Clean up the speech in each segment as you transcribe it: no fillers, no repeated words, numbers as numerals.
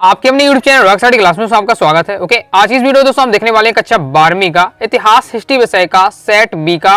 आपके अपने YouTube channel rock study class में आपका स्वागत है। ओके, आज की इस वीडियो दोस्तों हम देखने वाले हैं कक्षा 12वीं का इतिहास हिस्ट्री विषय का सेट बी का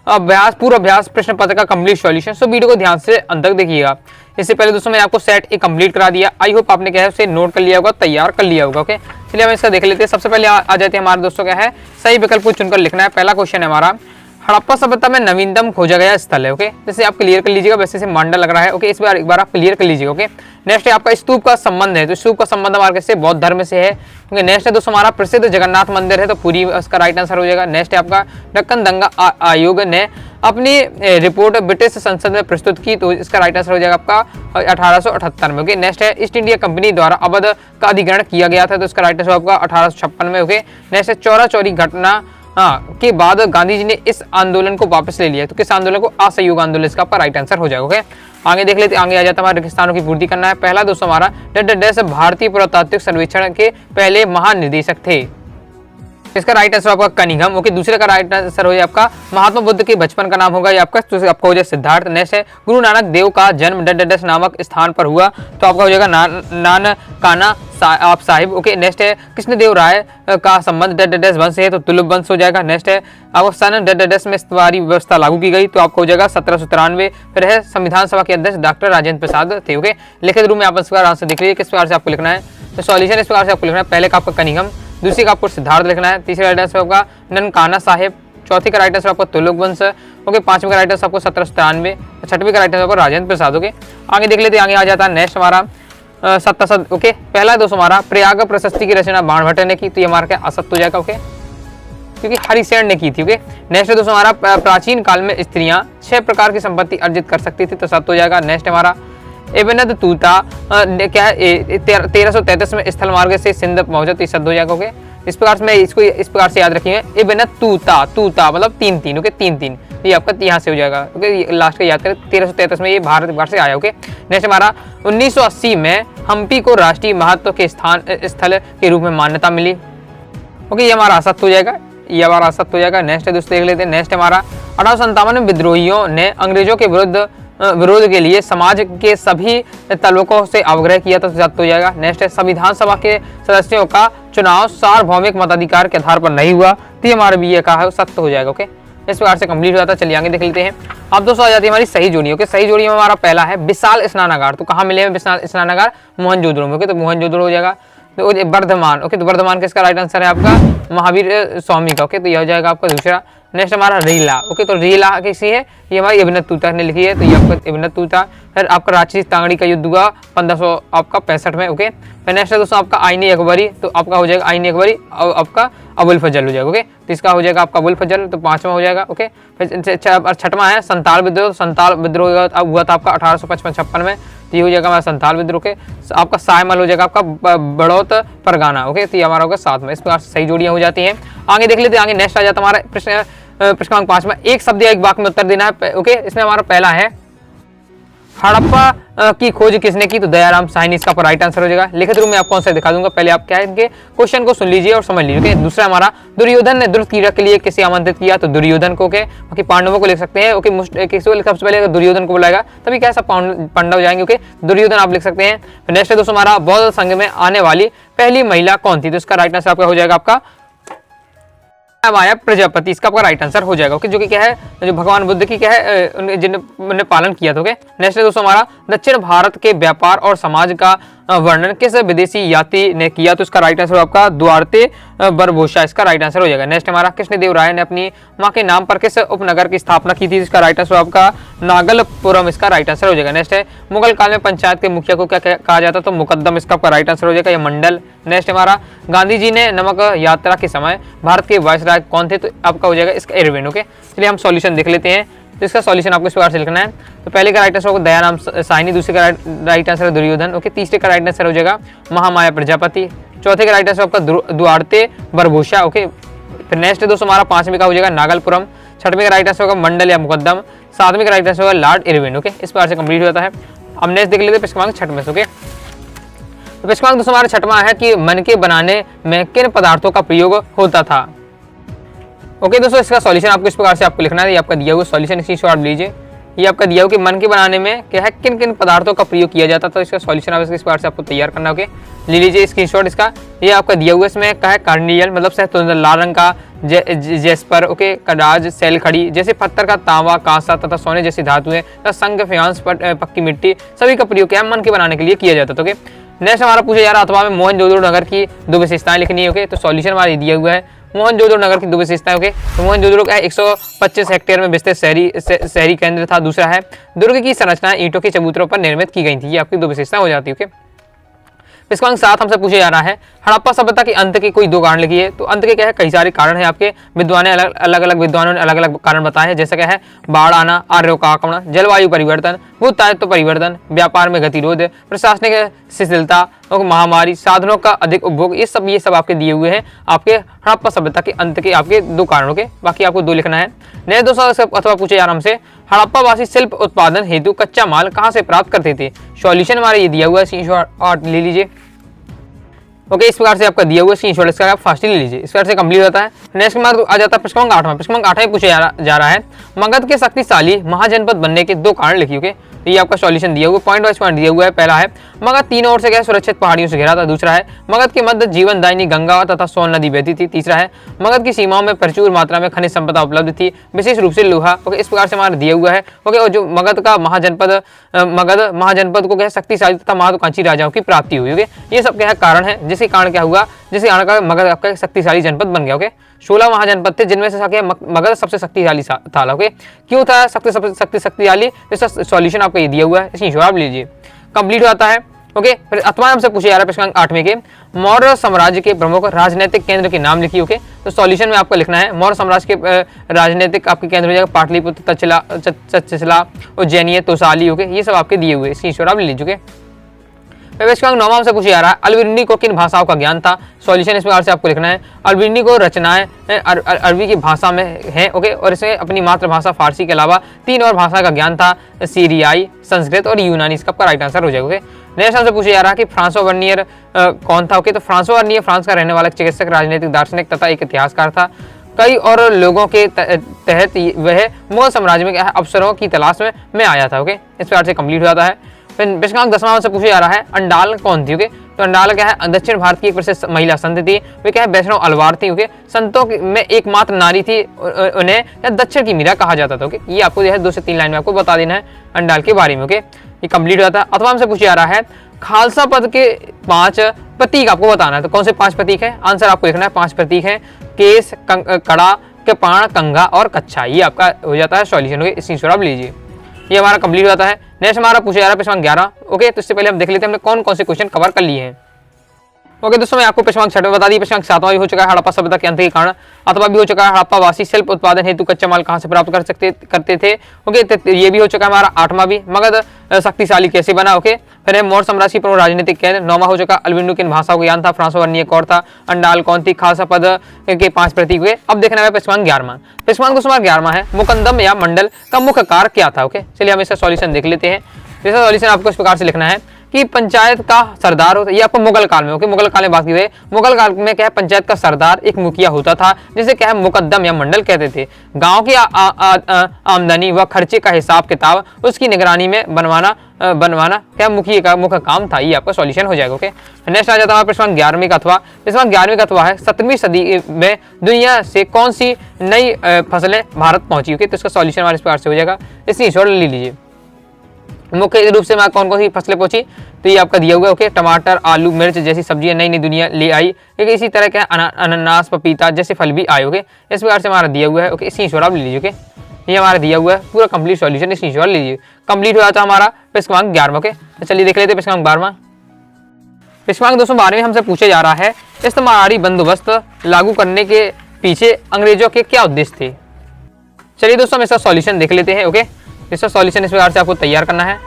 अभ्यास पूर्व अभ्यास प्रश्न पत्र का कंप्लीट सॉल्यूशन। सो वीडियो को ध्यान से अंत तक देखिएगा। इससे पहले दोस्तों मैंने आपको सेट ए कंप्लीट करा दिया। आई होप आपने क्या है उसे नोट कर लिया होगा, तैयार कर लिया होगा। ओके, चलिए हम इसका देख लेते हैं। सबसे पहले आ जाते हैं हमारे दोस्तों क्या है, सही विकल्प को चुनकर लिखना है। पहला क्वेश्चन है हमारा, हड़प्पा सभ्यता में नवीनतम खोजा गया स्थल है। ओके, जैसे आप क्लियर कर लीजिएगा, वैसे से मांडा लग रहा है। ओके, इस बार एक बार आप क्लियर कर लीजिएगा। ओके, नेक्स्ट है आपका स्तूप का संबंध है, तो स्तूप का संबंध हमारे किससे, बौद्ध धर्म से है। क्योंकि नेक्स्ट है दोस्तों हमारा प्रसिद्ध जगन्नाथ मंदिर है, तो पूरी उसका राइट आंसर हो जाएगा। नेक्स्ट है आपका दक्कन दंगा आयोग ने अपनी रिपोर्ट ब्रिटिश संसद में प्रस्तुत की, तो इसका राइट आंसर हो जाएगा आपका 1878 में। ओके, नेक्स्ट है ईस्ट इंडिया कंपनी द्वारा अवध का अधिग्रहण किया गया था, तो इसका राइट आंसर आपका 1856 में। ओके, नेक्स्ट है चौरा चौरी घटना के बाद गांधी जी ने इस आंदोलन को वापस ले लिया, तो किस आंदोलन को, असहयोग आंदोलन, इसका आपका राइट आंसर हो जाएगा। ओके, आगे देख लेते, आगे आ जाता है हमारे रेगिस्तानों की पूर्ति करना है। पहला दोस्तों हमारा भारतीय पुरातात्विक सर्वेक्षण के पहले महानिदेशक थे, इसका राइट आंसर आपका कनिंघम। ओके, दूसरे का राइट आंसर हो जाए आपका महात्मा बुद्ध के बचपन का नाम होगा ये आपका, तो आपका हो जाए सिद्धार्थ। नेक्स्ट है गुरु नानक देव का जन्म नामक स्थान पर हुआ, तो आपका हो जाएगा नानकाना आप साहिब। ओके, नेक्स्ट है कृष्णदेव राय का संबंध वंश है, तो तुलुप वंश हो जाएगा। नेक्स्ट है आपको सन में स्तवारी व्यवस्था लागू की गई, तो आपको हो जाएगा 1793। फिर है संविधान सभा के अध्यक्ष डॉक्टर राजेंद्र प्रसाद थे। ओके, लिखित रूप में आप इसका आंसर देख लीजिए किस प्रकार से आपको लिखना है, तो सॉल्यूशन इस प्रकार से आपको लिखना है। पहले का आपका कनिंघम, दूसरी का आपको सिद्धार्थ लिखना है, तीसरे राइट आंसर आपका ननकाना साहिब, चौथी का राइट आंसर आपका तुलुक वंश। ओके, पांचवें का राइट आंसर आपको 1793, छठवीं का राइट आंसर आपको राजेंद्र प्रसाद। ओके, आगे देख लेते हैं, आगे आ जाता है नेक्स्ट हमारा सत्तासद। ओके, पहला दोस्तों हमारा प्रयाग प्रशस्ति की रचना बाणभट्ट ने की, तो ये हमारा क्या असत्य हो जाएगा। ओके, क्योंकि हरिसेन ने की थी। ओके, नेक्स्ट दोस्तों हमारा प्राचीन काल में स्त्रियां 6 प्रकार की संपत्ति अर्जित कर सकती थी, तो सत्य हो जाएगा। नेक्स्ट हमारा एबनद तूता क्या है 1333 में स्थल मार्ग से सिंध पहुंचा, तो सद हो जाएगा। ओके, इस प्रकार से मैं इसको इस प्रकार से याद रखिए, एबनद तूता, तूता मतलब 3-3। ओके, 3-3 ये आपका यहाँ से हो जाएगा। ओके, लास्ट का याद करें, 1333 में ये भारत से आया। ओके, नेक्स्ट हमारा 1980 में हम्पी को राष्ट्रीय महत्व के स्थल के रूप में मान्यता मिली। ओके, ये हमारा असत्य हो जाएगा, ये हमारा असत्य हो जाएगा। नेक्स्ट दोस्तों देख लेते हैं, नेक्स्ट हमारा 1857 में विद्रोहियों ने अंग्रेजों के विरोध के लिए समाज के सभी तलवकों से आग्रह किया, तो सत्य हो जाएगा। नेक्स्ट है संविधान सभा के सदस्यों का चुनाव सार्वभौमिक मताधिकार के आधार पर नहीं हुआ, तो ये हमारा भी ये कहा है सत्य हो जाएगा। ओके, इस प्रकार से कंप्लीट हो जाता है। चलिए आगे देख लेते हैं। अब दोस्तों आ जाती है हमारी सही जोड़ी। ओके, सही जोड़ी में हमारा पहला है विशाल स्नानागार, तो कहाँ मिले विशाल स्नानागार, मोहनजोदड़ो में। ओके, तो मोहनजोदड़ो हो जाएगा। तो वर्धमान, ओके, तो वर्धमान किसका राइट आंसर है आपका, महावीर स्वामी का। ओके, तो यह हो जाएगा आपका दूसरा। नेक्स्ट हमारा रीला। ओके, तो रीला किसी है, ये हमारी अभिनव तूता ने लिखी है, तो ये आपका अभिनव तूता। फिर आपका रांची तांगड़ी का युद्ध हुआ 1565 में। ओके, फिर नेक्स्ट है दोस्तों आपका आईनी अकबरी, तो आपका हो जाएगा आईनी अकबरी आपका अबुल फजल हो जाएगा। ओके, तो इसका हो जाएगा आपका अबुल फजल, तो 5वां हो जाएगा। ओके, फिर 6वां है संताल विद्रोह, तो संताल विद्रोह हुआ था आपका 1855-56 में, तो ये हो जाएगा हमारा संताल विद्रोह के। आपका सायमल हो जाएगा आपका बड़ौत परगाना। ओके, तो ये हमारा होगा 7 में। इस प्रकार से सही जोड़ियां हो जाती हैं। आगे देख लेते हैं, आगे नेक्स्ट आ जाता है हमारा प्रश्न क्रमांक 5 में एक शब्द या एक वाक्य में उत्तर देना है। ओके, इसमें हमारा पहला है हड़प्पा की खोज किसने की, तो दयाराम साहनी, इसका राइट आंसर हो जाएगा। लिखित रूप में आपको आंसर दिखा दूंगा, पहले आप क्या है इनके क्वेश्चन को सुन लीजिए और समझ लीजिए। दूसरा हमारा दुर्योधन ने द्रुत क्रीड़ा के लिए किसे आमंत्रित किया, तो दुर्योधन को। ओके, बाकी पांडवों को लिख सकते हैं। ओके, सबसे पहले दुर्योधन को बुलाएगा, तभी कैसा पांडव जाएंगे। ओके, दुर्योधन आप लिख सकते हैं। नेक्स्ट दोस्तों हमारा बौद्ध संघ में आने वाली पहली महिला कौन थी, तो इसका राइट आंसर आपका हो जाएगा आपका माया प्रजापति, इसका आपका राइट आंसर हो जाएगा। ओके, जो कि क्या है, जो भगवान बुद्ध की क्या है जिन्होंने पालन किया था। ओके, नेक्स्ट है दोस्तों हमारा दक्षिण भारत के व्यापार और समाज का वर्णन किस विदेशी यात्री ने किया, तो इसका राइट आंसर आपका दुआरते बरबोसा, इसका राइट आंसर हो जाएगा। नेक्स्ट हमारा कृष्णदेव राय ने अपनी मां के नाम पर किस उपनगर की स्थापना की थी, इसका राइट आंसर आपका नागलपुरम, इसका राइट आंसर हो जाएगा। नेक्स्ट है मुगल काल में पंचायत के मुखिया को क्या कहा जाता, तो मुकद्दम, इसका आपका राइट आंसर हो जाएगा, ये मंडल। नेक्स्ट हमारा गांधी जी ने नमक यात्रा के समय भारत के वायसराय कौन थे, तो आपका हो जाएगा इसका इरविन। ओके, चलिए हम सॉल्यूशन देख लेते हैं। तो इसका सॉल्यूशन आपको इस प्रकार से लिखना है, तो पहले का राइट आंसर होगा दयाराम साहनी, दूसरे का राइट आंसर है दुर्योधन। ओके, तीसरे का राइट आंसर हो जाएगा महामाया प्रजापति, चौथे का राइट आंसर आपका दुआरते बरबोसा। ओके, फिर नेक्स्ट दोस्तों हमारा 5वें का हो जाएगा नागलपुरम, 6वें का राइट आंसर होगा मंडल या मुकद्दम, 7वें का राइट आंसर होगा लॉर्ड इरविन। ओके, इस प्रकार से कंप्लीट होता है। अब नेक्स्ट देख लेते हैं प्रश्न 6 में। ओके, तो प्रश्न दोस्तों हमारा 6वां है कि मन के बनाने में किन पदार्थों का प्रयोग होता था। ओके दोस्तों, इसका सॉल्यूशन आपको इस प्रकार से आपको लिखना है, ये आपका दिया हुआ सॉल्यूशन स्क्रीनशॉट लीजिए। ये आपका दिया हुआ कि मन के बनाने में क्या है किन किन पदार्थों का प्रयोग किया जाता है, तो इसका सॉल्यूशन आप इस बार से आपको तैयार करना होगा। ले लीजिए स्क्रीनशॉट इसका। ये आपका दिया हुआ इसमें क्या है कार्नियल मतलब शहतूत लाल रंग का, जेस्पर ओके, कडाज, सेल खड़ी जैसे पत्थर का, तांबा, कांसा तथा सोने जैसी धातुएं, संग, फ्यांस, पक्की मिट्टी सभी का प्रयोग क्या है मन के बनाने के लिए किया जाता था। ओके, नेक्स्ट हमारा पूछा जा रहा अथवा में मोहनजोदड़ो नगर की 2 विशेषताएं लिखनी है। ओके, तो सॉल्यूशन हमारा दिया हुआ है मोहनजोदड़ो नगर की 2 विशेषताएं। ओके, तो मोहनजोदड़ो का 125 हेक्टेयर में विस्तृत शहरी केंद्र था। दूसरा है दुर्ग की संरचना ईंटों के चबूतरों पर निर्मित की गई थी। ये आपकी 2 विशेषताएं हो जाती है। ओके, इसका अंक 7 हमसे पूछा जा रहा है हड़प्पा सभ्यता के अंत के कोई 2 कारण लिखिए। तो अंत के क्या है कई सारे कारण हैं आपके, विद्वान ने अलग अलग विद्वानों ने अलग अलग कारण बताए हैं, जैसे क्या है बाढ़ आना, आर्यों का आक्रमण, जलवायु परिवर्तन, भूतायत्व परिवर्तन, व्यापार में गतिरोध, प्रशासनिक शिथिलता, महामारी, साधनों का अधिक उपभोग, ये सब आपके दिए हुए हैं आपके हड़प्पा सभ्यता के अंत के आपके 2 कारणों के। बाकी आपको 2 लिखना है। नए दोस्तों अथवा पूछे यार हमसे हड़प्पा वासी शिल्प उत्पादन हेतु कच्चा माल कहाँ से प्राप्त करते थे। सॉल्यूशन हमारा ये दिया हुआ है, ले लीजिए। ओके, इस प्रकार से आपका दिया हुआ स्क्रीनशॉट इसका आप फास्ट ले लीजिए। इस प्रकार से कंप्लीट होता है। नेक्स्ट मार्क आ जाता है प्रश्न 8वां। प्रश्न 8 में पूछा जा रहा है मगध के शक्तिशाली महाजनपद बनने के 2 कारण लिखिए। ओके, तो ये आपका सॉल्यूशन दिया हुआ पॉइंट वाइज पॉइंट दिया हुआ है। पहला है मगध तीनों ओर से क्या सुरक्षित पहाड़ियों से घिरा था। दूसरा है मगध के मध्य जीवनदायिनी गंगा तथा सोन नदी बहती थी। तीसरा है मगध की सीमाओं में प्रचुर मात्रा में खनिज संपदा उपलब्ध थी, विशेष रूप से लोहा। ओके, इस प्रकार से हमारा दिया हुआ है। ओके, और जो मगध महाजनपद को क्या शक्तिशाली तथा महत्वाकांक्षी राजाओं की प्राप्ति हुई। ओके, ये सब क्या है कारण है, जिसके कारण क्या हुआ, जिसके कारण का मगध आपका शक्तिशाली जनपद बन गया। ओके, 16 महाजनपद थे जिनमें से मगध सबसे शक्तिशाली था। ओके, क्यों था शक्तिशाली, इसका सॉल्यूशन आपका ये दिया हुआ है, इसकी जवाब लीजिए। कंप्लीट होता है। ओके, फिर अथवा हमसे पूछे जा रहा है प्रश्न 8वें के मौर्य साम्राज्य के प्रमुख राजनीतिक केंद्र के नाम लिखिए। ओके, तो सॉल्यूशन में आपको लिखना है मौर्य साम्राज्य के राजनीतिक आपके केंद्र हो जाएगा पाटलिपुत्र, तक्षशिला, उज्जैनी, तोसाली। ओके, ये सब आपके दिए हुए, इसकी जवाब ले लीजिए। प्रवेश का 9वां से पूछा जा रहा है अल्बिनी को किन भाषाओं का ज्ञान था। सॉल्यूशन इस प्रकार से आपको लिखना है अल्बिनी को रचनाएं अरबी की भाषा में है। ओके, और इसमें अपनी मातृभाषा फारसी के अलावा 3 और भाषा का ज्ञान था, सीरियाई, संस्कृत और यूनानी। इसका आपका राइट आंसर हो जाएगा। ओके, नेक्स्ट हमसे पूछा जा रहा है कि फ्रांसो वर्नियर कौन था। ओके, तो फ्रांसो वर्नियर फ्रांस का रहने वाला चिकित्सक, राजनीतिक दार्शनिक तथा एक इतिहासकार था। कई और लोगों के तहत वह मुगल साम्राज्य में अवसरों की तलाश में आया था। ओके, इस प्रकार से कंप्लीट हो जाता है। फिर प्रश्न 10वां से पूछा जा रहा है अंडाल कौन थी। ओके, तो अंडाल क्या है दक्षिण भारत की एक प्रसिद्ध महिला संत थी। वे क्या है वैष्णव अलवार थी। ओके, संतों में एकमात्र नारी थी, उन्हें दक्षिण की मीरा कहा जाता था। ओके, ये आपको जो है 2 से 3 लाइन में आपको बता देना है अंडाल के बारे में। ओके, ये कंप्लीट हो जाता है। अथवा हमसे पूछा जा रहा है खालसा पद के 5 प्रतीक आपको बताना है। तो कौन से 5 प्रतीक है, आंसर आपको लिखना है। 5 प्रतीक है केस, कड़ा, कृपाण, कंघा और कच्छा। ये आपका हो जाता है सॉल्यूशन। ओके, इसकी जवाब लीजिए। ये हमारा कंप्लीट हो जाता है। नेक्स्ट हमारा पूछा जा रहा है प्रश्न 11। ओके, तो इससे पहले हम देख लेते हैं हमने कौन कौन से क्वेश्चन कवर कर लिए हैं। ओके दोस्तों, मैं आपको प्रश्न 6 बता दी। प्रश्न 7वां भी हो चुका है हड़प्पा सभ्यता के अंत के कारण। अथवा भी हो चुका है हड़प्पा वासी शिल्प उत्पादन हेतु कच्चा माल कहां से प्राप्त करते थे। ओके, तो ये भी हो चुका है हमारा 8वां भी मगध शक्तिशाली कैसे बना। ओके, फिर है मौर्य साम्राज्य की प्रमुख राजनीतिक केंद्र। 9वां हो चुका अल्बिनी किन भाषाओं का ज्ञान था, फ्रांसो वर्नियर कौन था, अंडाल कौन थी, खालसा पद के 5 प्रतीक हुए। अब देखना है प्रश्न 11वां। प्रश्न को 11वां है मुकंदम या मंडल का मुख्य कार्य क्या था। ओके, चलिए हम इसका सॉल्यूशन देख लेते हैं। इसका सॉल्यूशन आपको इस प्रकार से लिखना है कि पंचायत का सरदार होता है। ये आपको मुगल काल में, ओके, मुगल काल में बात की गई। मुगल काल में क्या है पंचायत का सरदार एक मुखिया होता था, जिसे क्या है मुकद्दम या मंडल कहते थे। गांव की आमदनी व खर्चे का हिसाब किताब उसकी निगरानी में बनवाना क्या मुखिया का मुख्य काम था। ये आपका सॉल्यूशन हो जाएगा। ओके, नेक्स्ट आ जाता है प्रश्न 11वें का अथवा। प्रश्न 11वें का अथवा है 17वीं सदी में दुनिया से कौन सी नई फसलें भारत पहुंची। ओके, तो इसका सॉल्यूशन हमारे इस प्रकार से हो जाएगा। इसकी छोड़ ले लीजिए। मुख्य रूप से कौन कौन सी फसलें पहुंची, तो ये आपका दिया हुआ है। ओके, टमाटर, आलू, मिर्च जैसी सब्जियां नई नई दुनिया ले आई। ओके, इसी तरह क्या अनानास, पपीता जैसे फल भी आए। ओके, इस प्रकार से हमारा दिया हुआ है। ओके, इसकी जवाब ले लीजिए। ओके, ये हमारा दिया हुआ है पूरा कंप्लीट सॉल्यूशन, इसकी जवाब लीजिए। कंप्लीट हो जाता है हमारा प्रश्न 11वां। ओके, तो चलिए देख लेते हैं प्रश्न 12वां। प्रश्न 212 में हमसे पूछा जा रहा है इस्तेमारी बंदोबस्त लागू करने के पीछे अंग्रेजों के क्या उद्देश्य थे। चलिए दोस्तों हम इसका सॉल्यूशन देख लेते हैं। ओके, इसका सॉल्यूशन इस प्रकार से आपको तैयार करना है।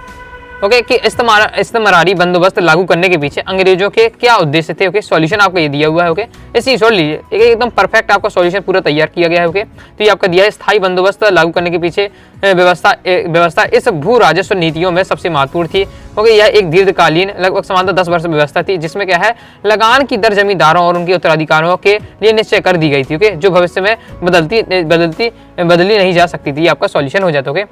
ओके, कि इस्तेमारी बंदोबस्त लागू करने के पीछे अंग्रेजों के क्या उद्देश्य थे। ओके, सॉल्यूशन आपको ये दिया हुआ है। ओके, इसी छोड़ लीजिए, एकदम परफेक्ट आपका सॉल्यूशन पूरा तैयार किया गया है। ओके, तो ये आपका दिया है स्थायी बंदोबस्त लागू करने के पीछे व्यवस्था इस भू राजस्व नीतियों में सबसे महत्वपूर्ण थी। ओके, यह एक दीर्घकालीन लगभग समांतर 10 वर्ष व्यवस्था थी, जिसमें क्या है लगान की दर जमींदारों और उनके उत्तराधिकारियों के लिए निश्चय कर दी गई थी। ओके, जो भविष्य में बदली नहीं जा सकती थी। आपका सॉल्यूशन हो जाता है। ओके,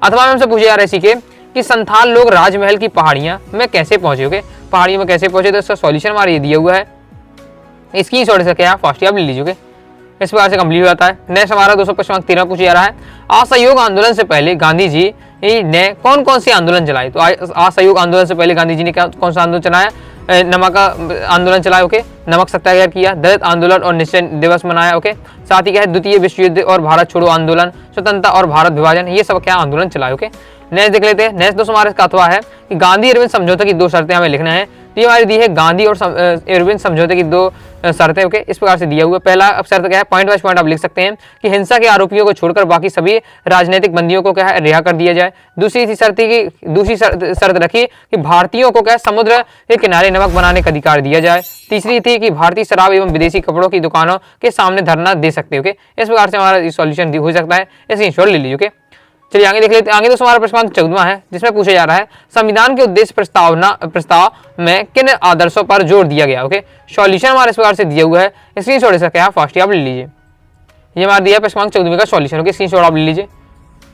अथवा में हमसे पूछा जा रहा है इसी के कि संथाल लोग राजमहल की पहाड़ियां में कैसे पहुंचे। ओके, पहाड़ियों में कैसे पहुंचे, तो इसका सॉल्यूशन हमारा ये दिया हुआ है, इसकी शॉर्ट से क्या है फास्ट आप ले लीजिए। इस प्रकार से कंप्लीट हो जाता है। नेक्स्ट हमारा 213 पूछा जा रहा है, असहयोग आंदोलन से पहले गांधी जी ने कौन कौन से आंदोलन चलाए। तो असहयोग आंदोलन से पहले गांधी जी ने कौन सा आंदोलन चलाया, नमक का आंदोलन चलाया। ओके, नमक सत्याग्रह किया, दलित आंदोलन और निश्चय दिवस मनाया। ओके, साथ ही क्या है द्वितीय विश्व युद्ध और भारत छोड़ो आंदोलन, स्वतंत्रता और भारत विभाजन, ये सब क्या आंदोलन चलाए। ओके, नेक्स्ट देख लेते हैं। नेक्स्ट दोस्तों हमारे अथवा है कि गांधी इरविन समझौते की 2 शर्तें हमें लिखना है। तो ये हमारी दी है गांधी और इरविन समझौते की 2 शर्तें। ओके, इस प्रकार से दिया हुआ। पहला शर्त क्या है, पॉइंट वाइज पॉइंट आप लिख सकते हैं कि हिंसा के आरोपियों को छोड़कर बाकी सभी राजनीतिक बंदियों को क्या है रिहा कर दिया जाए। दूसरी शर्त रखी कि भारतीयों को क्या है समुद्र के किनारे नमक बनाने का अधिकार दिया जाए। तीसरी थी कि भारतीय शराब एवं विदेशी कपड़ों की दुकानों के सामने धरना दे सकते। ओके, इस प्रकार से हमारा सॉल्यूशन हो सकता है, इसकी इंश्योर ले लीजिए। ओके, चलिए आगे देख लेते हैं। आगे दोस्तों हमारा प्रश्न 14वां है, जिसमें पूछा जा रहा है संविधान के उद्देश्य प्रस्ताव में किन आदर्शों पर जोर दिया गया। ओके, सॉल्यूशन हमारे इस प्रकार से दिया हुआ है, स्क्रीनशॉट ले सकते हैं फास्ट आप ले लीजिए। ये हमारा दिया प्रश्न 14वें का सॉल्यूशन। ओके, स्क्रीनशॉट आप ले लीजिए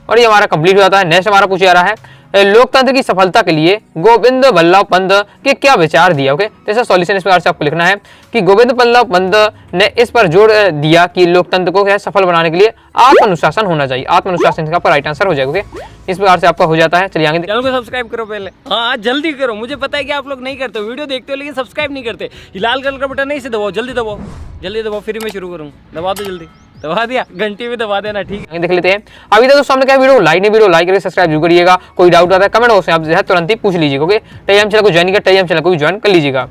और ये हमारा कंप्लीट हो जाता है। नेक्स्ट हमारा पूछा जा रहा है लोकतंत्र की सफलता के लिए गोविंद बल्लभ पंत के क्या विचार दिया। ओके, तो इसका सॉल्यूशन इस प्रकार से आपको लिखना है कि गोविंद बल्लभ पंत ने इस पर जोर दिया कि लोकतंत्र को सफल बनाने के लिए आत्मनुशासन होना चाहिए। आत्मनुशासन का राइट आंसर हो जाएगा। ओके, इस प्रकार से आपका हो जाता है। चलिए आगे चैनल को सब्सक्राइब करो पहले, हाँ जल्दी करो। मुझे पता है कि आप लोग नहीं करते हो, वीडियो देखते हो लेकिन सब्सक्राइब नहीं करते। लाल कलर का बटन नहीं से दबाओ, जल्दी दबाओ, जल्दी दबाओ, फिर मैं शुरू करूँ। दबा दो जल्दी, दबा दिया, घंटी में दबा देना। ठीक है, देख लेते हैं। अभी तक दोस्तों हमने क्या वीडियो लाइक नहीं, वीडियो लाइक करके सब्सक्राइब जरूर करिएगा। कोई डाउट आता है कमेंट बॉक्स में आप जो है तुरंत ही पूछ लीजिएगा। ओके, टेलीग्राम चैनल को ज्वाइन कर, टेलीग्राम चैनल को भी ज्वाइन कर लीजिएगा।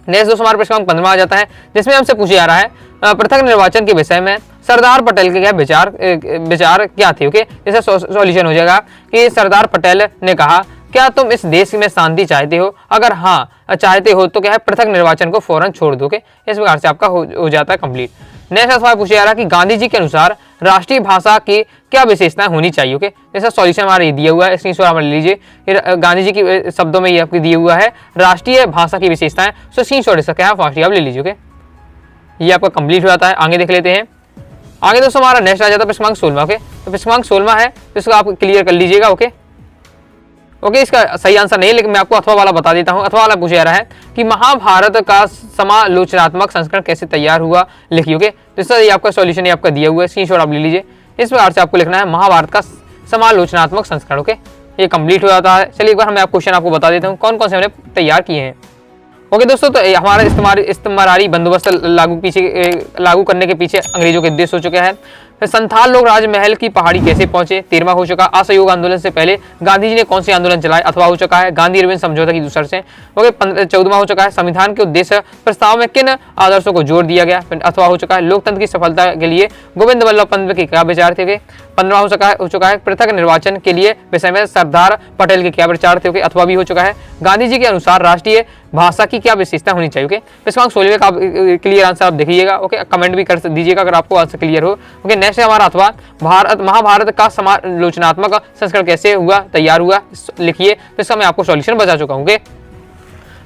नेक्स्ट दोस्तों हमारे प्रश्न 15 आ जाता है, जिसमें हमसे पूछा जा रहा है पृथक निर्वाचन के विषय में सरदार पटेल के क्या विचार क्या थे। ओके, इसका सॉल्यूशन हो जाएगा कि सरदार पटेल ने कहा क्या तुम इस देश में शांति चाहते हो, अगर हाँ चाहते हो तो क्या है पृथक निर्वाचन को फौरन छोड़ दो। ओके, इस प्रकार से आपका हो जाता है कंप्लीट। नेक्स्ट सवाल पूछा जा रहा है कि गांधी जी के अनुसार राष्ट्रीय भाषा की क्या विशेषताएं होनी चाहिए। ओके, इसका सॉल्यूशन हमारा ये दिया हुआ है, स्क्रीनशॉट आप ले लीजिए। गांधी जी के शब्दों में ये आपको दिया हुआ है राष्ट्रीय भाषा की विशेषताएं, सो स्क्रीनशॉट इसका क्या है फास्ट आप ले लीजिए। ओके, ये आपका कंप्लीट हो जाता है। आगे देख लेते हैं। आगे दोस्तों हमारा नेक्स्ट आ जाता है प्रश्न 16। ओके, तो प्रश्न 16 है, तो इसको आप क्लियर कर लीजिएगा। ओके, इसका सही आंसर नहीं है, लेकिन मैं आपको अथवा वाला बता देता हूं। अथवा वाला पूछा जा रहा है कि महाभारत का समालोचनात्मक संस्करण कैसे तैयार हुआ, लिखिए। ओके, तो इसका ये आपका सॉल्यूशन आपका दिया हुआ है, स्क्रीनशॉट आप ले लीजिए। इस प्रकार से आपको लिखना है महाभारत का समालोचनात्मक संस्करण। ओके, ये कंप्लीट हो जाता है। चलिए एक बार मैं क्वेश्चन आपको बता देता हूँ कौन कौन से हमने तैयार किए हैं। ओके दोस्तों, तो हमारा इस्तेमारी बंदोबस्त लागू करने के पीछे अंग्रेजों के उद्देश्य हो चुका है। संथाल लोग राजमहल की पहाड़ी कैसे पहुंचे, 13वां हो चुका। असहयोग आंदोलन से पहले गांधी जी ने कौन से आंदोलन चलाए, अथवा हो चुका है। गांधी इरविन समझौता की दूसर से। ओके, 14वां हो चुका है। संविधान के उद्देश्य प्रस्ताव में किन आदर्शों को जोर दिया गया, अथवा हो चुका है। लोकतंत्र की सफलता के लिए गोविंद बल्लभ पंत के क्या विचार थे। 15वां हो चुका है। पृथक निर्वाचन के लिए विषय में सरदार पटेल के क्या विचार थे, अथवा भी हो चुका है। गांधी जी के अनुसार राष्ट्रीय भाषा की क्या विशेषता होनी चाहिए। ओके, इसका 16वें का क्लियर आंसर आप देखिएगा। ओके, कमेंट भी कर दीजिएगा अगर आपको आंसर क्लियर हो। ओके, नेक्स्ट है हमारा अथवा महाभारत का समालोचनात्मक संस्करण कैसे हुआ, तैयार हुआ, लिखिए। तो इसका मैं आपको सॉल्यूशन बता चुका हूँ।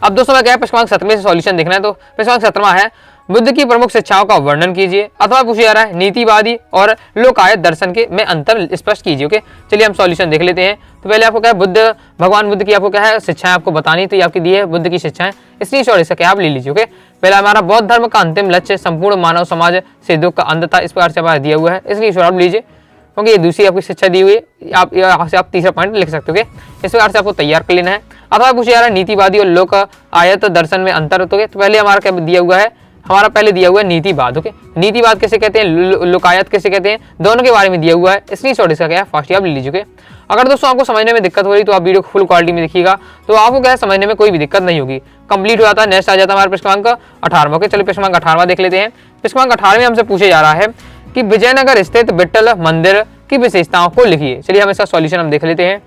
अब दोस्तों मैं क्या है प्रश्न 17 से सॉल्यूशन देखना है। तो प्रश्न 17वां है बुद्ध की प्रमुख शिक्षाओं का वर्णन कीजिए, अथवा पूछा जा रहा है नीतिवादी और लोकायत दर्शन के में अंतर स्पष्ट कीजिए। ओके, चलिए हम सॉल्यूशन देख लेते हैं। तो पहले आपको क्या है भगवान बुद्ध की आपको क्या है शिक्षाएं आपको बतानी, तो ये आपकी दी है बुद्ध की शिक्षाएं, स्क्रीनशॉट इसका क्या आप ले लीजिए। ओके, पहला हमारा बौद्ध धर्म का अंतिम लक्ष्य संपूर्ण मानव समाज से दुख का अंत था, इस प्रकार से हमारा दिया हुआ है, स्क्रीनशॉट आप लीजिए। क्योंकि ये दूसरी आपकी शिक्षा दी हुई है, आप यहाँ से आप तीसरा पॉइंट लिख सकते हो। ओके, इस प्रकार से आपको तैयार कर लेना है। अथवा पूछा जा रहा है नीतिवादी और लोकायत दर्शन में अंतर। तो पहले हमारा क्या दिया हुआ है, हमारा पहले दिया हुआ है नीतिवाद। ओके, नीतिवाद कैसे कहते हैं, लोकायत कैसे कहते हैं, दोनों के बारे में दिया हुआ है, स्क्रीनशॉट इसका क्या है फास्ट आप ले लीजिए। अगर दोस्तों आपको समझने में दिक्कत हो रही तो आप वीडियो को फुल क्वालिटी में देखिएगा, तो आपको क्या है समझने में कोई भी दिक्कत नहीं होगी। कंप्लीट हो जाता है। नेक्स्ट आ जाता है हमारे प्रश्नांक 18वां। ओके, चलिए प्रश्नांक 18वां देख लेते हैं। प्रश्नांक 18 में हमसे पूछे जा रहा है कि विजयनगर स्थित विट्ठल मंदिर की विशेषताओं को लिखिए। चलिए हम इसका सॉल्यूशन हम देख लेते हैं।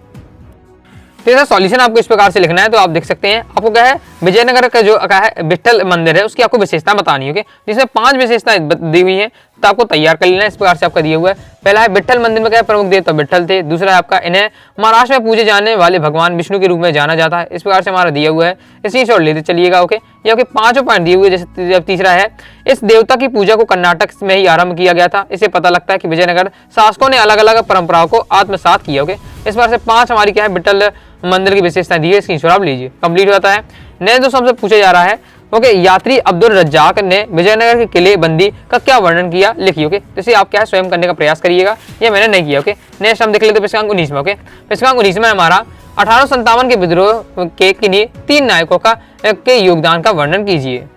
तो इसका सॉल्यूशन आपको इस प्रकार से लिखना है। तो आप देख सकते हैं आपको क्या है विजयनगर का जो क्या है विट्ठल मंदिर है उसकी आपको विशेषता बतानी है, जिसमें 5 विशेषताएं दी हुई हैं, तो आपको तैयार कर लेना है। इस प्रकार से आपका दिया हुआ है। पहला है विट्ठल मंदिर में क्या है प्रमुख देवता विट्ठल थे। दूसरा है आपका इन्हें महाराष्ट्र में पूजे जाने वाले भगवान विष्णु के रूप में जाना जाता है, इस प्रकार से हमारा दिया हुआ है, इसी शॉर्ट लेते चलिएगा। ओके, ये आपके 5 पॉइंट दिए हुए। जैसे तीसरा है इस देवता की पूजा को कर्नाटक में ही आरंभ किया गया था, इससे पता लगता है कि विजयनगर शासकों ने अलग अलग परंपराओं को आत्मसात किया। ओके, इस बार से 5 हमारी क्या है विट्ठल मंदिर की विशेषता दी है, स्क्रीनशॉट आप लीजिए। कंप्लीट हो जाता है। नेक्स्ट दोस्तों हमसे पूछा जा रहा है ओके, यात्री अब्दुल रज्जाक ने विजयनगर की किलेबंदी का क्या वर्णन किया, लिखिए। ओके, तो इसे आप क्या है स्वयं करने का प्रयास करिएगा, ये मैंने नहीं किया। ओके, नेक्स्ट हम देख लेते हैं प्रश्नांक 19 में। ओके, प्रश्नांक 19 में हमारा 1857 के विद्रोह के किन्हीं 3 नायकों के योगदान का वर्णन कीजिए।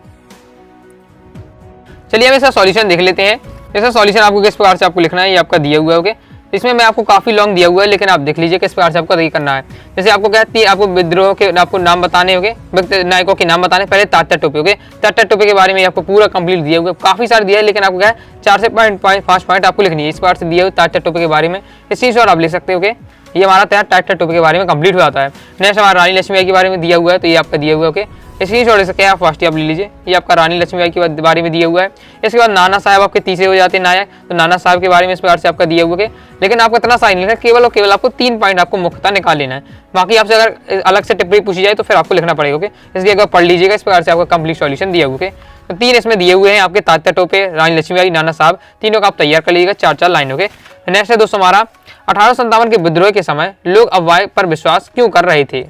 चलिए हम इसका सॉल्यूशन देख लेते हैं। इसका सॉल्यूशन आपको किस प्रकार से आपको लिखना है, ये आपका दिया हुआ है। ओके, इसमें मैं आपको काफी लॉन्ग दिया हुआ है, लेकिन आप देख लीजिए किस प्रकार से आपको ये करना है। जैसे आपको कहती है, आपको विद्रोह के आपको नाम बताने होंगे, नायकों के नाम बताने। पहले तात्या टोपे। ओके, तात्या टोपे के बारे में आपको पूरा कंप्लीट दिया हुआ है, काफी सारे दिया है, लेकिन आपको क्या है 4 से 5 पॉइंट आपको लिखनी है। इस प्रकार से दिया हुआ तात्या टोपे के बारे में इस चीज और आप लिख सकते हो। ओके, ये हमारा तैयार तात्या टोपे के बारे में कंप्लीट हो जाता है। नेक्स्ट हमारा रानी लक्ष्मीबाई के बारे में दिया हुआ है, तो ये आपका दिया हुआ है। ओके, इसकी छोड़ सकते हैं आप फर्स्ट आप ले लीजिए, ये आपका रानी लक्ष्मीबाई के बारे में दिया हुआ है। इसके बाद नाना साहब आपके तीसरे हो जाते हैं नायक, तो नाना साहब के बारे में इस प्रकार से आपका दिया हुआ है। लेकिन आपको इतना साइन लिखना है, केवल और केवल आपको 3 पॉइंट आपको मुख्यतः निकाल लेना है। बाकी आपसे अगर अलग से टिप्पणी पूछी जाए तो फिर आपको लिखना पड़ेगा। ओके, इसलिए एक बार पढ़ लीजिएगा, इस प्रकार से आपका कंप्लीट सॉल्यूशन दिया हुआ है। तो 3 इसमें दिए हुए हैं आपके, तात्या टोपे, रानी लक्ष्मीबाई, नाना साहब, तीनों का आप तैयार कर लीजिएगा 4-4 लाइन। ओके, नेक्स्ट है दोस्तों हमारा 1857 के विद्रोह के समय लोग अफवाह पर विश्वास क्यों कर रहे थे।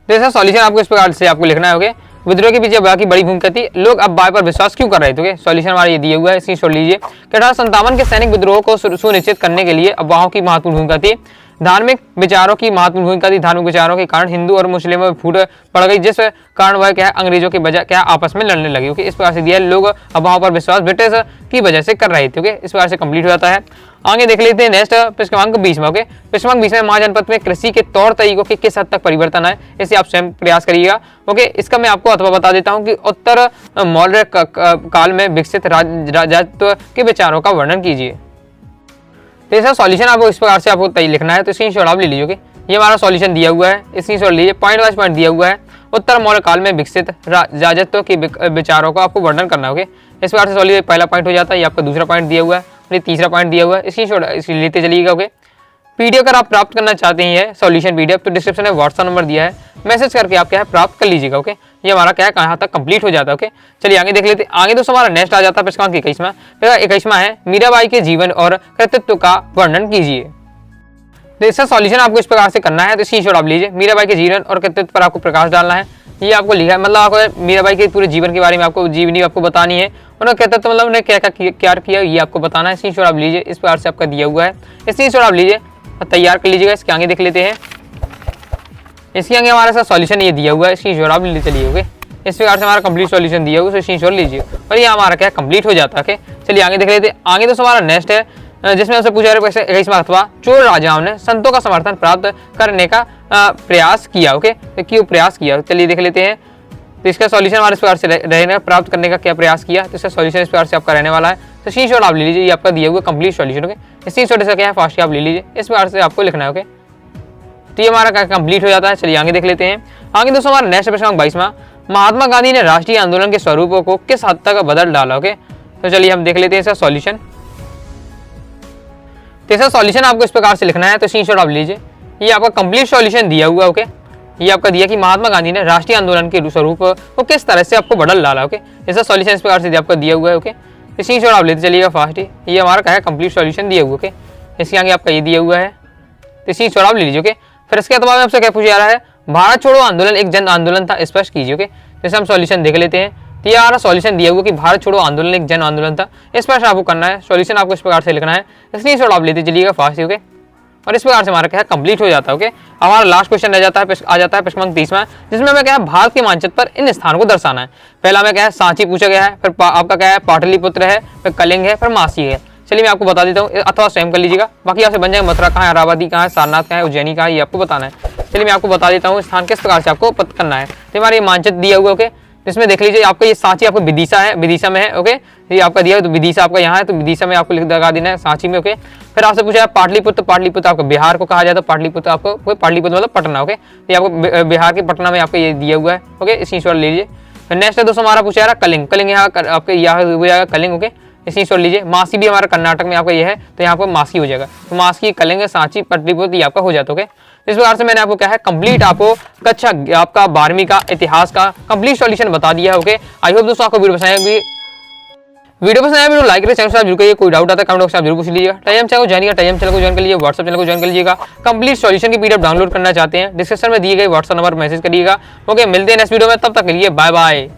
तो इसका सॉल्यूशन आपको इस प्रकार से आपको लिखना है। ओके, विद्रोह के पीछे अफवाह की बड़ी भूमिका थी, लोग अफवाह पर विश्वास क्यों कर रहे थे। सॉल्यूशन हमारा ये दिया हुआ है, इसकी छोड़ लीजिए। 1857 के सैनिक विद्रोह को सुनिश्चित करने के लिए अफवाहों की महत्वपूर्ण भूमिका थी। धार्मिक विचारों की महत्वपूर्ण भूमिका थी। धार्मिक विचारों के कारण हिंदू और मुस्लिमों में फूट पड़ गई, जिस कारण वह क्या अंग्रेजों की वजह क्या आपस में लड़ने लगे। ओके, इस प्रकार से दिया, लोग अफवाहों पर विश्वास ब्रिटिश की वजह से कर रहे थे। ओके, इस प्रकार से कंप्लीट हो जाता है। आगे देख लेते हैं नेक्स्ट प्रश्नांक 20 में। ओके, प्रश्नांक 20 में महाजनपद में कृषि के तौर तरीकों के किस हद तक परिवर्तन है, इसे आप स्वयं प्रयास करिएगा। ओके, इसका मैं आपको अथवा बता देता हूं कि उत्तर मौर्य काल में विकसित राजत्व के विचारों का वर्णन कीजिए। तो इसका सॉल्यूशन आपको इस प्रकार से आपको लिखना है, तो स्क्रीनशॉट आप ले लीजिए। ये हमारा सॉल्यूशन दिया हुआ है, स्क्रीनशॉट लीजिए। पॉइंट वाइज पॉइंट दिया हुआ है, उत्तर मौर्य काल में विकसित राजत्व के विचारों को आपको वर्णन करना है। इस प्रकार से सॉल्यूशन पहला पॉइंट हो जाता है, ये आपका दूसरा पॉइंट दिया हुआ है, फिर तीसरा पॉइंट दिया हुआ है। स्क्रीनशॉट लेते चलिएगा। ओके, पीडीएफ अगर आप प्राप्त करना चाहते हैं सॉल्यूशन पीडीएफ, तो डिस्क्रिप्शन में व्हाट्सएप नंबर दिया है, मैसेज करके आप क्या है प्राप्त कर लीजिएगा। ओके, ये हमारा क्या है कहाँ तक कंप्लीट हो जाता है। ओके, चलिए आगे देख लेते हैं। आगे दोस्तों हमारा नेक्स्ट आ जाता है प्रश्नांक 21वां है, मीराबाई के जीवन और कृतित्व का वर्णन कीजिए। तो इसका सॉल्यूशन आपको इस प्रकार से करना है, तो स्क्रीनशॉट आप लीजिए। मीराबाई के जीवन और कृतित्व पर आपको प्रकाश डालना है, ये आपको लिखा है, मतलब आपको मीराबाई के पूरे जीवन के बारे में आपको जीवनी आपको बतानी है, उन्होंने कृतित्व मतलब उन्हें क्या किया ये आपको बताना है। स्क्रीनशॉट आप लीजिए, इस प्रकार से आपका दिया हुआ है, स्क्रीनशॉट आप लीजिए और तैयार कर लीजिएगा। इसके आगे देख लेते हैं। इसके आगे हमारे साथ सॉल्यूशन ये दिया हुआ है, स्क्रीनशॉट आप ले चलिए। ओके, इस प्रकार से हमारा कंप्लीट सॉल्यूशन दिया हुआ है, स्क्रीनशॉट लीजिए और ये हमारा क्या कंप्लीट हो जाता है। ओके, चलिए आगे देख लेते हैं। आगे दोस्तों हमारा नेक्स्ट है, जिसमें हमसे पूछा जा रहा है 21वां अथवा चोल राजाओं ने संतों का समर्थन प्राप्त करने का प्रयास किया। ओके, तो क्यों प्रयास किया, चलिए देख लेते हैं। तो इसका सॉल्यूशन हमारे इस प्रकार से रहना, प्राप्त करने का क्या प्रयास किया, तो इसका सॉल्यूशन इस प्रकार से आपका रहने वाला है। तो स्क्रीनशॉट आप ले लीजिए, ये आपका दिया हुआ कंप्लीट सॉल्यूशन। ओके, स्क्रीनशॉट इसका क्या है फास्ट आप ले लीजिए, इस प्रकार से आपको लिखना है। ओके, तो ये हमारा कंप्लीट हो जाता है। चलिए आगे देख लेते हैं। आगे दोस्तों हमारा नेक्स्ट प्रश्न 22वां, महात्मा गांधी ने राष्ट्रीय आंदोलन के स्वरूपों को किस हद तक बदल डाला। ओके, तो चलिए हम देख लेते हैं इसका सॉल्यूशन। तो इसका सॉल्यूशन आपको इस प्रकार से लिखना है, तो स्क्रीनशॉट आप लीजिए, ये आपका कंप्लीट सॉल्यूशन दिया हुआ है। ओके, ये आपका दिया कि महात्मा गांधी ने राष्ट्रीय आंदोलन के स्वरूप को किस तरह से आपको बदल डाला। ओके, इसका सॉल्यूशन इस प्रकार से आपका दिया हुआ है। ओके, स्क्रीनशॉट आप लेते चलिएगा फास्ट ही, ये हमारा क्या है कंप्लीट सॉल्यूशन दिया हुआ। ओके, इसके आगे आपका ये दिया हुआ है, तो स्क्रीनशॉट आप ले लीजिए। ओके, फिर इसके बाद आपसे क्या पूछा जा रहा है, भारत छोड़ो आंदोलन एक जन आंदोलन था, स्पष्ट कीजिए। ओके, जैसे हम सॉल्यूशन देख लेते हैं। तो ये हमारा सॉल्यूशन दिया हुआ कि भारत छोड़ो आंदोलन एक जन आंदोलन था, इस प्रकार आपको करना है। सॉल्यूशन आपको इस प्रकार से लिखना है, स्क्रीनशॉट आप लेते चलिएगा फास्ट। ओके, और इस प्रकार से हमारा क्या है कंप्लीट हो जाता है। ओके, हमारा लास्ट क्वेश्चन रह जाता है, आ जाता है प्रश्न 30वां, जिसमें हमें क्या है भारत के मानचित्र पर इन स्थानों को दर्शाना है। पहला में क्या है सांची पूछा गया है, फिर आपका क्या है पाटलिपुत्र है, फिर कलिंग है, फिर मासी है। चलिए मैं आपको बता देता हूँ, अथवा स्वयं कर लीजिएगा, बाकी आपसे बन जाएगा मथुरा कहाँ है, अरावती कहाँ है, सारनाथ कहाँ है, उज्जैनी कहाँ है, ये आपको बताना है। चलिए मैं आपको बता देता हूँ स्थान किस प्रकार से आपको पता करना है। तो हमारा ये मानचित्र दिया हुआ। ओके, जिसमें देख लीजिए आपको ये सांची आपको विदिशा है, विदिशा में है। ओके, ये आपका दिया है, तो विदिशा आपका यहाँ है, तो विदिशा में आपको लिख लगा देना है सांची में। ओके, फिर आपसे पूछा है पाटलिपुत्र, पाटलिपुत्र आपको बिहार को कहा जाता है, पाटलिपुत्र आपको पाटलिपुत्र मतलब पटना। ओके, ये आपको बिहार के पटना में आपको ये दिया हुआ है। ओके, इसी स्क्रीनशॉट लीजिए। फिर नेक्स्ट है दोस्तों हमारा पूछा जा रहा कलिंग, कलिंग यहाँ आपके यहाँ हो जाएगा कलिंग। ओके, इसी स्क्रीनशॉट लीजिए। मासी भी हमारा कर्नाटक में आपका ये है, तो यहाँ पर मासी हो जाएगा, तो मासी कलिंग सांची पाटलिपुत्र ये आपका हो जाता है। ओके, इस प्रकार से मैंने आपको क्या है कंप्लीट आपको कक्षा आपका 12वीं का इतिहास का कंप्लीट सॉल्यूशन बता दिया है। ओके, आई होप दोस्तों आपको वीडियो पसंद आएगी। वीडियो पसंद आया वीडियो लाइक करें, चैनल से आप जरूर करिए, कोई डाउट आता है कमेंट बॉक्स में आप जरूर पूछ लीजिएगा। टेलीग्राम चैनल को ज्वाइन किया, टेलीग्राम चैनल को ज्वाइन कर लीजिए, व्हाट्सएप चैनल को ज्वाइन कर लीजिएगा। कंप्लीट सॉल्यूशन की पीडीएफ डाउनलोड करना चाहते हैं डिस्क्रिप्शन में दिए गए व्हाट्सएप नंबर मैसेज करिएगा। ओके, मिलते हैं नेक्स्ट वीडियो में, तब तक के लिए बाय बाय।